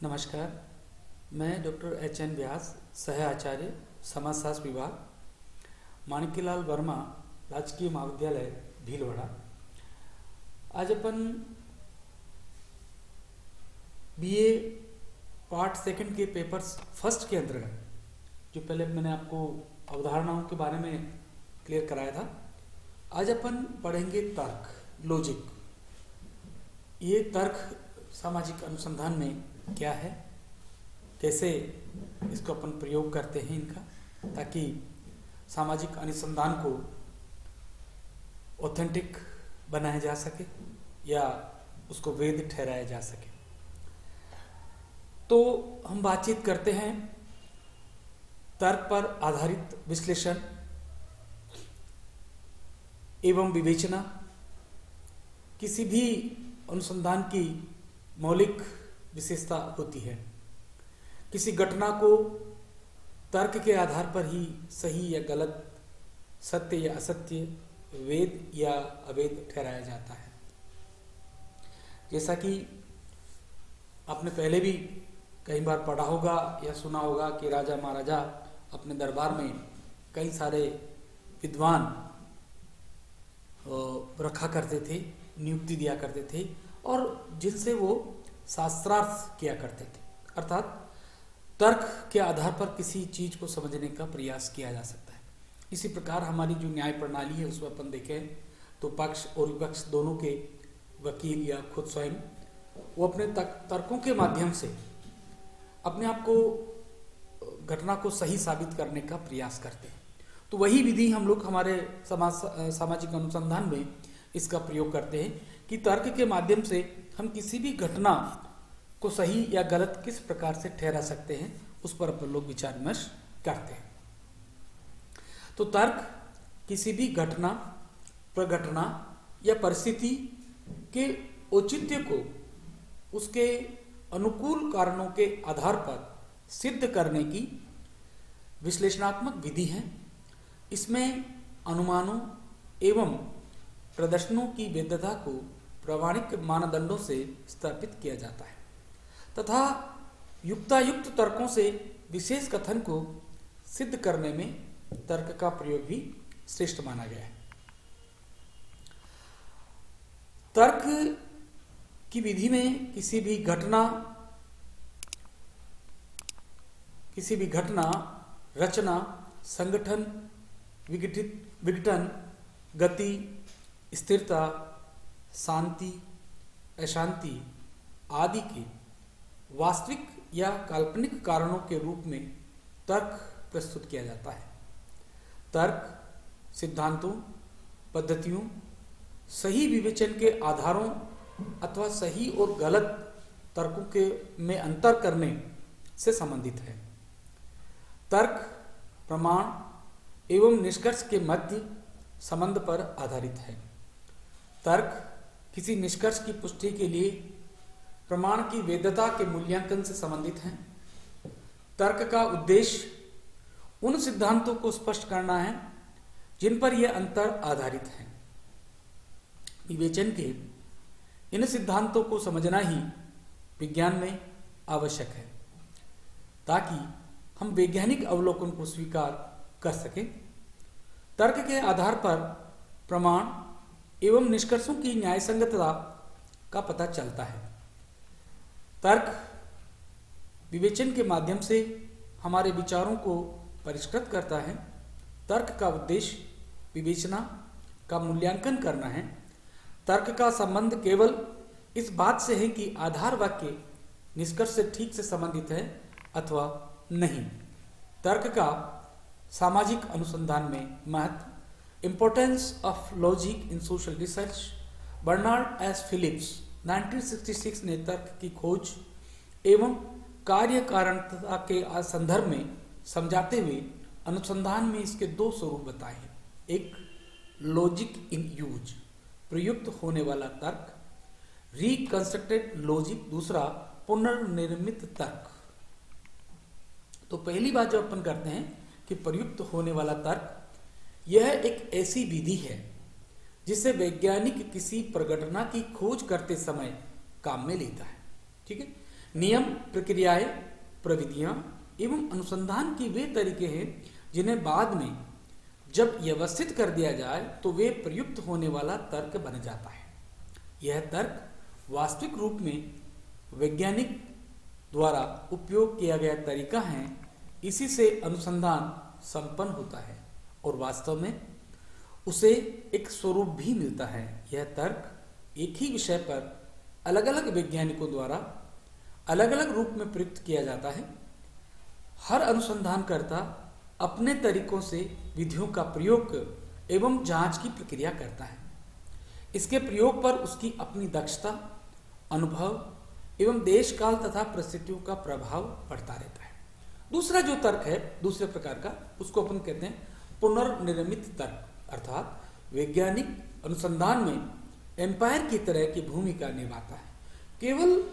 नमस्कार। मैं doctor H.N.. व्यास, सह आचार्य समाजशास्त्र विभाग, माणिक्यलाल वर्मा राजकीय महाविद्यालय भीलवाड़ा। आज अपन बीए पार्ट सेकंड के पेपर्स फर्स्ट के अंतर्गत, जो पहले मैंने आपको अवधारणाओं के बारे में क्लियर कराया था, आज अपन पढ़ेंगे तर्क, लॉजिक। ये तर्क सामाजिक अनुसंधान में क्या है, कैसे इसको अपन प्रयोग करते हैं इनका, ताकि सामाजिक अनुसंधान को ऑथेंटिक बनाया जा सके या उसको वैध ठहराया जा सके। तो हम बातचीत करते हैं तर्क पर आधारित विश्लेषण एवं विवेचना। किसी भी अनुसंधान की मौलिक विशेषता होती है। किसी घटना को तर्क के आधार पर ही सही या गलत, सत्य या असत्य, वैध या अवैध ठहराया जाता है। जैसा कि आपने पहले भी कई बार पढ़ा होगा या सुना होगा कि राजा महाराजा अपने दरबार में कई सारे विद्वान रखा करते थे, नियुक्ति दिया करते थे और जिनसे वो शास्त्रार्थ किया करते थे। अर्थात तर्क के आधार पर किसी चीज को समझने का प्रयास किया जा सकता है। इसी प्रकार हमारी जो न्याय प्रणाली है उसमें अपन देखें तो पक्ष और विपक्ष दोनों के वकील या खुद स्वयं वो अपने तर्कों के माध्यम से अपने आप को, घटना को सही साबित करने का प्रयास करते हैं। तो वही विधि हम लोग हमारे सामाजिक अनुसंधान में इसका प्रयोग करते हैं कि तर्क के माध्यम से हम किसी भी घटना को सही या गलत किस प्रकार से ठहरा सकते हैं, उस पर अपन लोग विचार विमर्श करते हैं। तो तर्क किसी भी घटना, प्रघटना या परिस्थिति के औचित्य को उसके अनुकूल कारणों के आधार पर सिद्ध करने की विश्लेषणात्मक विधि है। इसमें अनुमानों एवं प्रदर्शनों की वैधता को प्रामाणिक मानदंडों से स्थापित किया जाता है तथा युक्तायुक्त तर्कों से विशेष कथन को सिद्ध करने में तर्क का प्रयोग भी श्रेष्ठ माना गया है। तर्क की विधि में किसी भी घटना, रचना, संगठन, विघटन, गति, स्थिरता, शांति, अशांति आदि के वास्तविक या काल्पनिक कारणों के रूप में तर्क प्रस्तुत किया जाता है। तर्क सिद्धांतों, पद्धतियों, सही विवेचन के आधारों अथवा सही और गलत तर्कों के में अंतर करने से संबंधित है। तर्क प्रमाण एवं निष्कर्ष के मध्य संबंध पर आधारित है। तर्क किसी निष्कर्ष की पुष्टि के लिए प्रमाण की वैधता के मूल्यांकन से संबंधित है। तर्क का उद्देश्य उन सिद्धांतों को स्पष्ट करना है जिन पर यह अंतर आधारित है। विवेचन के इन सिद्धांतों को समझना ही विज्ञान में आवश्यक है ताकि हम वैज्ञानिक अवलोकन को स्वीकार कर सकें। तर्क के आधार पर प्रमाण एवं निष्कर्षों की न्यायसंगतता का पता चलता है। तर्क विवेचन के माध्यम से हमारे विचारों को परिष्कृत करता है। तर्क का उद्देश्य विवेचना का मूल्यांकन करना है। तर्क का संबंध केवल इस बात से है कि आधार वाक्य निष्कर्ष से ठीक से संबंधित है अथवा नहीं। तर्क का सामाजिक अनुसंधान में महत्व, Importance of logic in social research। Bernard S Phillips 1966 ने तर्क की खोज एवं कार्य कारणता के संदर्भ में समझाते हुए अनुसंधान में इसके दो स्वरूप बताए हैं। एक लॉजिक इन यूज, प्रयुक्त होने वाला तर्क, रिकंस्ट्रक्टेड लॉजिक, दूसरा पुनर्निर्मित तर्क। तो पहली बात जो अपन करते हैं कि प्रयुक्त होने वाला तर्क, यह एक ऐसी विधि है जिसे वैज्ञानिक किसी प्रघटना की खोज करते समय काम में लेता है। ठीक है, नियम, प्रक्रियाएं, प्रविधियां एवं अनुसंधान के वे तरीके हैं जिन्हें बाद में जब व्यवस्थित कर दिया जाए तो वे प्रयुक्त होने वाला तर्क बन जाता है। यह तर्क वास्तविक रूप में वैज्ञानिक द्वारा उपयोग किया गया तरीका है। इसी से अनुसंधान संपन्न होता है और वास्तव में उसे एक स्वरूप भी मिलता है। यह तर्क एक ही विषय पर अलग अलग वैज्ञानिकों द्वारा अलग अलग रूप में प्रयुक्त किया जाता है। हर अनुसंधानकर्ता अपने तरीकों से विधियों का प्रयोग एवं जांच की प्रक्रिया करता है। इसके प्रयोग पर उसकी अपनी दक्षता, अनुभव एवं देश काल तथा परिस्थितियों का प्रभाव पड़ता रहता है। दूसरा जो तर्क है दूसरे प्रकार का, उसको अपन कहते हैं पुनर्निर्मित तर्क, अर्थात वैज्ञानिक अनुसंधान में एम्पायर की तरह की भूमिका निभाता है। केवल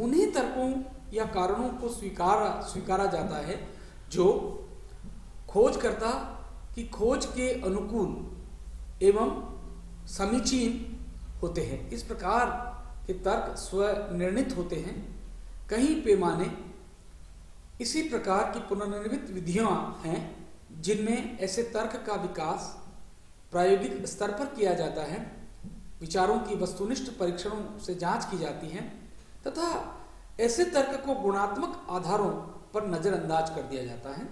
उन्हीं तर्कों या कारणों को स्वीकारा जाता है जो खोजकर्ता की खोज के अनुकूल एवं समीचीन होते हैं। इस प्रकार के तर्क स्वनिर्णित होते हैं। कई पैमाने इसी प्रकार की पुनर्निर्मित विधियां हैं जिनमें ऐसे तर्क का विकास प्रायोगिक स्तर पर किया जाता है। विचारों की वस्तुनिष्ठ परीक्षणों से जांच की जाती है तथा ऐसे तर्क को गुणात्मक आधारों पर नजरअंदाज कर दिया जाता है,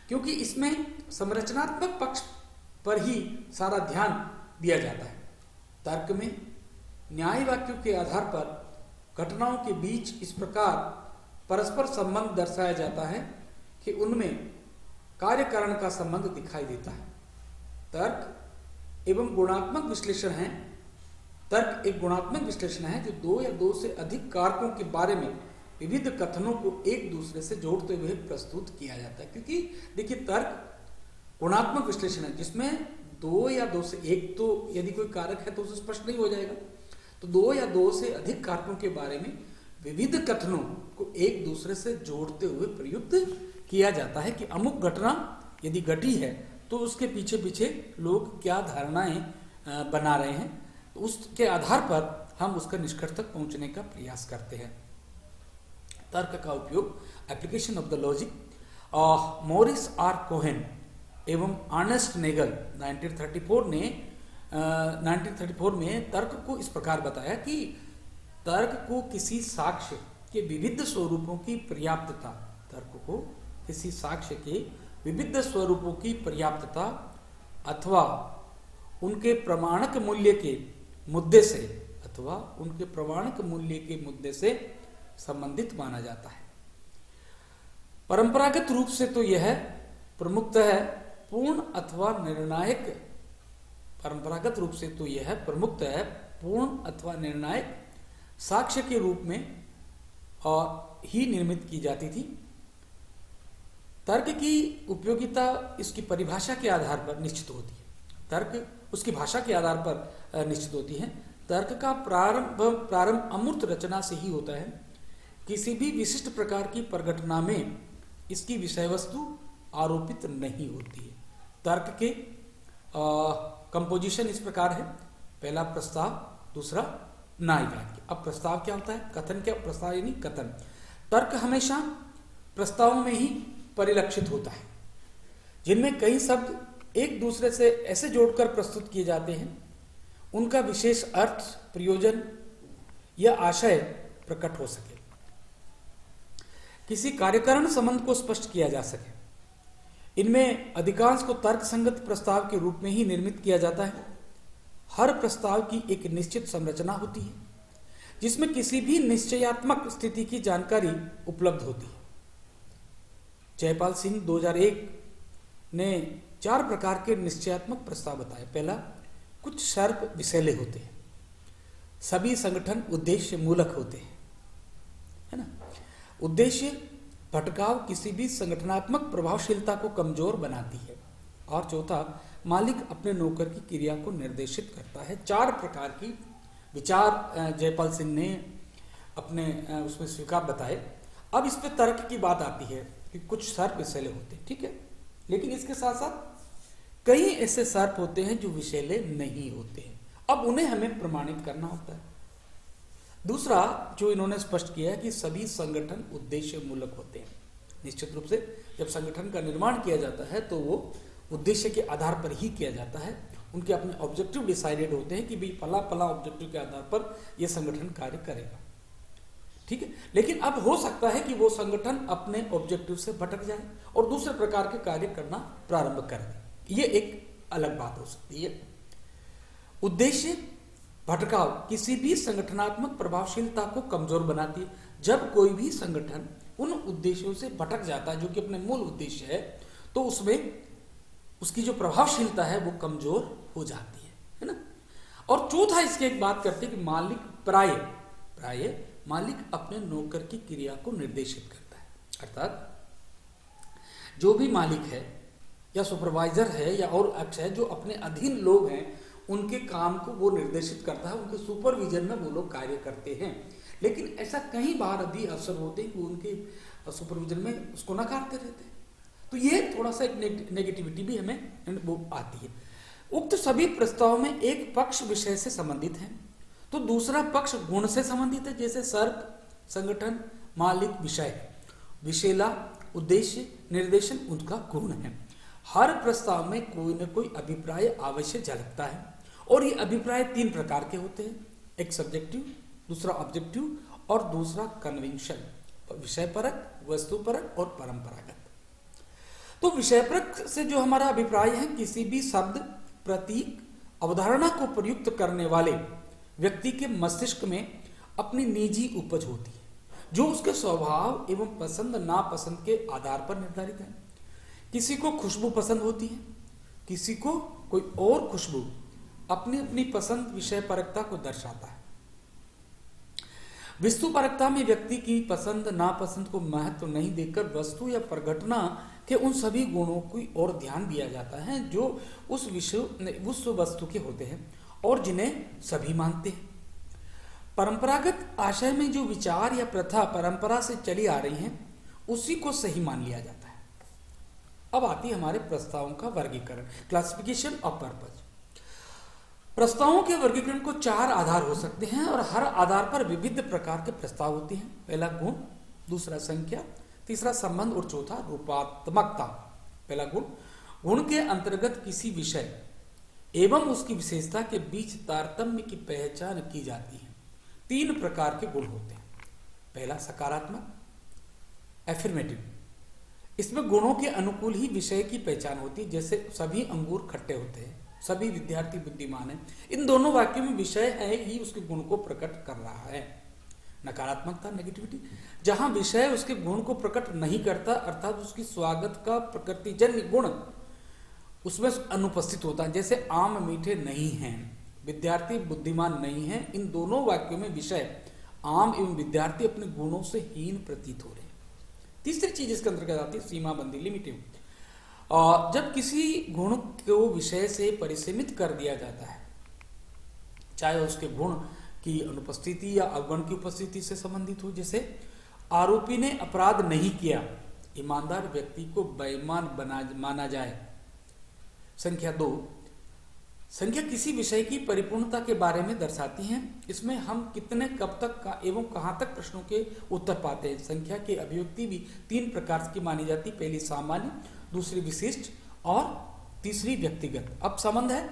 क्योंकि इसमें संरचनात्मक पक्ष पर ही सारा ध्यान दिया जाता है। तर्क में न्याय वाक्यों के आधार पर घटनाओं के बीच इस प्रकार परस्पर संबंध दर्शाया जाता है कि उनमें कार्यकारण का संबंध दिखाई देता है। तर्क एवं गुणात्मक विश्लेषण है। तर्क एक गुणात्मक विश्लेषण है जो दो या दो से अधिक कारकों के बारे में विविध कथनों को एक दूसरे से जोड़ते हुए प्रस्तुत किया जाता है। क्योंकि देखिए, तर्क गुणात्मक विश्लेषण है जिसमें दो या दो से एक, तो यदि कोई कारक है तो उसे स्पष्ट नहीं हो जाएगा, तो दो या दो से अधिक कारकों के बारे में विविध कथनों को एक दूसरे से जोड़ते हुए प्रयुक्त किया जाता है कि अमुक घटना यदि घटी है तो उसके पीछे पीछे लोग क्या धारणाएं बना रहे हैं, तो उसके आधार पर हम उसका निष्कर्ष तक पहुंचने का प्रयास करते हैं। तर्क का उपयोग application of the logic, Morris R Cohen एवं अर्नेस्ट नेगल 1934 में तर्क को इस प्रकार बताया कि तर्क को किसी साक्ष्य के विविध स्वरूपों की पर्याप्तता, तर्क को किसी साक्ष्य के विविध स्वरूपों की पर्याप्तता अथवा उनके प्रमाणक मूल्य के मुद्दे से संबंधित माना जाता है। परंपरागत रूप से तो यह प्रमुखतः पूर्ण अथवा निर्णायक साक्ष्य के रूप में ही निर्मित की जाती थी। तर्क की उपयोगिता इसकी परिभाषा के आधार पर निश्चित होती है। तर्क उसकी भाषा के आधार पर निश्चित होती है। तर्क का प्रारंभ अमूर्त रचना से ही होता है। किसी भी विशिष्ट प्रकार की प्रघटना में इसकी विषय वस्तु आरोपित नहीं होती है। तर्क के कंपोजिशन इस प्रकार है। पहला प्रस्ताव, दूसरा न्याय वाक्य। अब प्रस्ताव क्या होता है, कथन क्या, प्रस्ताव यानी कथन। तर्क हमेशा प्रस्ताव में ही परिलक्षित होता है जिनमें कई शब्द एक दूसरे से ऐसे जोड़कर प्रस्तुत किए जाते हैं उनका विशेष अर्थ, प्रयोजन या आशय प्रकट हो सके, किसी कार्यकारण संबंध को स्पष्ट किया जा सके। इनमें अधिकांश को तर्क संगत प्रस्ताव के रूप में ही निर्मित किया जाता है। हर प्रस्ताव की एक निश्चित संरचना होती है जिसमें किसी भी निश्चयात्मक स्थिति की जानकारी उपलब्ध होती है। जयपाल सिंह 2001 ने 4 प्रकार के निश्चयात्मक प्रस्ताव बताए। पहला, कुछ शर्त विषैले होते हैं, सभी संगठन उद्देश्य मूलक होते हैं, है ना। उद्देश्य भटकाव किसी भी संगठनात्मक प्रभावशीलता को कमजोर बनाती है। और चौथा, मालिक अपने नौकर की क्रिया को निर्देशित करता है। 4 प्रकार की विचार जयपाल सिंह ने अपने उसमें स्वीकार बताए। अब इस पे तर्क की बात आती है कि कुछ सर्प विषैले होते हैं, ठीक है, लेकिन इसके साथ साथ कई ऐसे सर्प होते हैं जो विषैले नहीं होते हैं। अब उन्हें हमें प्रमाणित करना होता है। दूसरा जो इन्होंने स्पष्ट किया है कि सभी संगठन उद्देश्य मूलक होते हैं। निश्चित रूप से जब संगठन का निर्माण किया जाता है तो वो उद्देश्य के आधार पर ही किया जाता है। उनके अपने ऑब्जेक्टिव डिसाइडेड होते हैं कि भाई फला फला ऑब्जेक्टिव के आधार पर यह संगठन कार्य करेगा, ठीक है। लेकिन अब हो सकता है कि वो संगठन अपने ऑब्जेक्टिव से भटक जाए और दूसरे प्रकार के कार्य करना प्रारंभ कर दे, ये एक अलग बात हो सकती है। उद्देश्य भटकाव किसी भी संगठनात्मक प्रभावशीलता को कमजोर बनाती है। जब कोई भी संगठन उन उद्देश्यों से भटक जाता है जो कि अपने मूल उद्देश्य है, तो उसमें उसकी जो प्रभावशीलता है वो कमजोर हो जाती है ना। और चौथा इसके एक बात करते हैं कि मालिक प्राय मालिक अपने नौकर की क्रिया को निर्देशित करता है। अर्थात जो भी मालिक है या सुपरवाइजर है या और अक्ष है जो अपने अधीन लोग हैं उनके काम को वो निर्देशित करता है, उनके सुपरविजन में वो लोग कार्य करते हैं। लेकिन ऐसा कई बार भी अवसर होते हैं कि उनके सुपरविजन में उसको नकारते रहते हैं, तो ये थोड़ा सा एक नेगेटिविटी भी हमें वो आती है। उक्त सभी प्रस्ताव में एक पक्ष विषय से संबंधित है तो दूसरा पक्ष गुण से संबंधित है, जैसे सर्प, संगठन, मालिक, विषय, विषेला, उद्देश्य, निर्देशन उनका गुण है। हर प्रस्ताव में कोई न कोई अभिप्राय अवश्य झलकता है और ये अभिप्राय तीन प्रकार के होते हैं, एक सब्जेक्टिव, दूसरा ऑब्जेक्टिव और दूसरा कन्विंशन, विषयपरक, वस्तुपरक और परंपरागत। तो विषयपरक से जो हमारा अभिप्राय है, किसी भी शब्द, प्रतीक, अवधारणा को प्रयुक्त करने वाले व्यक्ति के मस्तिष्क में अपनी निजी उपज होती है जो उसके स्वभाव एवं पसंद नापसंद के आधार पर निर्धारित है। किसी को खुशबू पसंद होती है, किसी को कोई और खुशबू अपनी अपनी पसंद विषय परकता को दर्शाता है। वस्तु परकता में व्यक्ति की पसंद नापसंद को महत्व नहीं देकर वस्तु या प्रघटना के उन सभी गुणों की ओर ध्यान दिया जाता है जो उस वस्तु के होते हैं और जिन्हें सभी मानते हैं। परंपरागत आशय में जो विचार या प्रथा परंपरा से चली आ रही हैं उसी को सही मान लिया जाता है। अब आती है हमारे प्रस्तावों का वर्गीकरण, क्लासिफिकेशन ऑफ पर्पज। प्रस्तावों के वर्गीकरण को चार आधार हो सकते हैं और हर आधार पर विविध प्रकार के प्रस्ताव होते हैं। पहला गुण, दूसरा संख्या, तीसरा संबंध और चौथा रूपात्मकता। पहला गुण, गुण के अंतर्गत किसी विषय एवं उसकी विशेषता के बीच तारतम्य की पहचान की जाती है। तीन प्रकार के गुण होते हैं। पहला सकारात्मक, एफर्मेटिव, इसमें गुणों के अनुकूल ही विषय की पहचान होती है, जैसे सभी अंगूर खट्टे होते हैं, सभी विद्यार्थी बुद्धिमान हैं। इन दोनों वाक्यों में विषय है ही उसके गुण को प्रकट कर रहा है। नकारात्मकता, नेगेटिविटी, जहां विषय उसके गुण को प्रकट नहीं करता अर्थात उसकी स्वागत का प्रकृतिजन्य गुण उसमें अनुपस्थित होता है, जैसे आम मीठे नहीं हैं, विद्यार्थी बुद्धिमान नहीं है। इन दोनों वाक्यों में विषय, आम एवं विद्यार्थी अपने गुणों से हीन प्रतीत हो रहे हैं। तीसरी चीज इसके अंतर्गत आती है सीमाबंदी, लिमिटिव। जब किसी गुण को विषय से परिसीमित कर दिया जाता है, चाहे उसके गुण की अनुपस्थिति या अवगुण की उपस्थिति से संबंधित हो, जैसे आरोपी ने अपराध नहीं किया, ईमानदार व्यक्ति को बेईमान माना जाए। संख्या 2, संख्या किसी विषय की परिपूर्णता के बारे में दर्शाती है। इसमें हम कितने, कब तक एवं कहां तक प्रश्नों के उत्तर पाते हैं। संख्या की अभिव्यक्ति भी तीन प्रकार की मानी जाती, पहली सामान्य, दूसरी विशिष्ट और तीसरी व्यक्तिगत। अब संबंध है,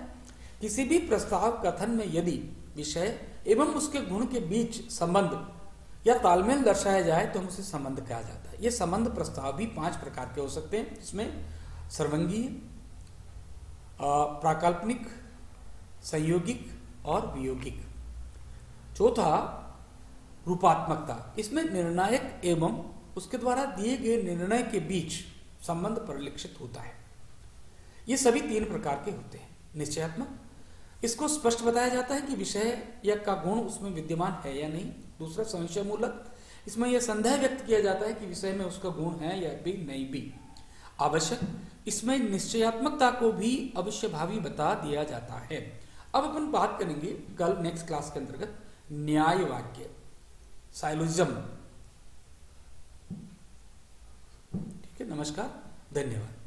किसी भी प्रस्ताव कथन में यदि विषय एवं उसके गुण के बीच संबंध या तालमेल दर्शाया जाए तो हम उसे संबंध कहा जाता है। ये संबंध प्रस्ताव भी 5 प्रकार के हो सकते हैं, इसमें सर्वंगीय, प्राकल्पनिक, संयोगिक और वियोगिक। चौथा रूपात्मकता, इसमें निर्णायक एवं उसके द्वारा दिए गए निर्णय के बीच संबंध परिलक्षित होता है। ये सभी 3 प्रकार के होते हैं। निश्चयात्मक, इसको स्पष्ट बताया जाता है कि विषय या का गुण उसमें विद्यमान है या नहीं। दूसरा संशय मूलक, इसमें यह संदेह व्यक्त किया जाता है कि विषय में उसका गुण है या भी नहीं भी। आवश्यक, इसमें निश्चयात्मकता को भी अवश्य भावी बता दिया जाता है। अब अपन बात करेंगे कल नेक्स्ट क्लास के अंतर्गत न्याय वाक्य, साइलोजिज्म। ठीक है, नमस्कार, धन्यवाद।